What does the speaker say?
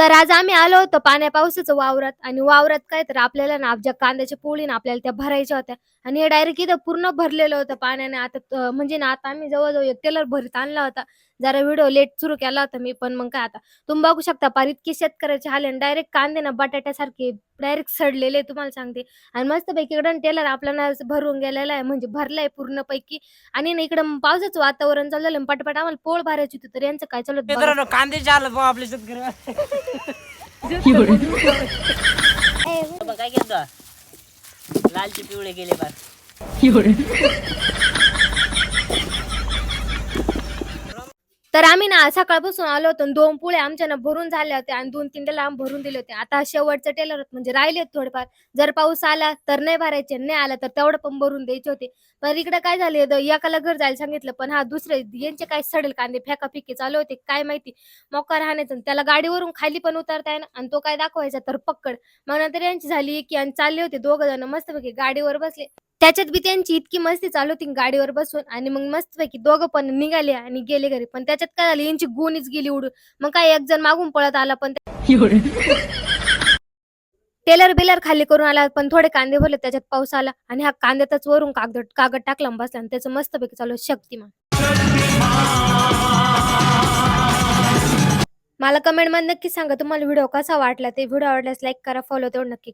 तर आज आम्ही आलो होतो पाण्या पावसाचं वावरात आणि वावरात काय तर आपल्याला ना ज्या कांद्याच्या पोळी ना आपल्याला त्या भरायच्या होत्या आणि हे डायरेक्ट इथं पूर्ण भरलेलं होतं पाण्याने. आता म्हणजे ना आता आम्ही जवळ-जवळ 1 टेलर भरीत आणला होता. जरा व्हिडिओ लेट सुरू केला होता मी, पण मग काय आता तुम्ही बघू शकता पार इतके शेतकऱ्याचे हाल आहे डायरेक्ट कांदे ना बटाट्यासारखे डायरेक्ट सडलेले तुम्हाला सांगते. आणि मस्तपैकी इकडं टेलर आपल्याला भरून गेलेला आहे म्हणजे भरलाय पूर्णपैकी. आणि ना इकडं पावसाचं वातावरण चालू झालं पटापट आम्हाला पोळ भरायची होती. तर यांचं काय चालू बघा. मित्रांनो कांद्याचे आलं बुवा आपले शेतकरी. बघ काय केलं लालचे पिवळे गेले बा. तर आम्ही ना सकाळपासून आलो होतो आणि 2 पोळे आमच्या भरून झाल्या होत्या आणि 2-3 टेलर आम्ही भरून दिले होते. आता शेवटचे टेलर म्हणजे राहिलेत थोडेफार. जर पाऊस आला तर नाही भरायचे, नाही आला तर तेवढं पण भरून द्यायचे होते. पण इकडे काय झाले एकाला घर जायला सांगितलं, पण हा दुसरे यांचे काय सडेल कांदे फेकाफेकी चालू होते. काय माहिती मोकार हाणायचं आणि त्याला गाडीवरून खाली पण उतरता येईना आणि तो काय दाखवायचा तर पक्कड. मग नंतर यांची झाली की आणि चालले होते दोघं जण मस्तपैकी गाडीवर बसले. त्याच्यात बी त्यांची इतकी मस्ती चालू होती गाडीवर बसून आणि मग मस्तपैकी दोघं पण निघाले आणि गेले घरी. पण त्याच्यात काय झालं यांची गोणीच गेली उडून. मग काय एक जण मागून पळत आला पण टेलर बिलर खाली करून आला पण थोडे कांदे भरले त्याच्यात पाऊस आला आणि हा कांद्यातच वरून कागद कागद टाकला आणि बसला आणि त्याचं मस्तपैकी चालू आहे शक्तिमान. मला कमेंटमध्ये नक्की सांगा तुम्हाला व्हिडिओ कसा वाटला ते. व्हिडिओ आवडल्यास लाईक करा, फॉलो तेवढं नक्की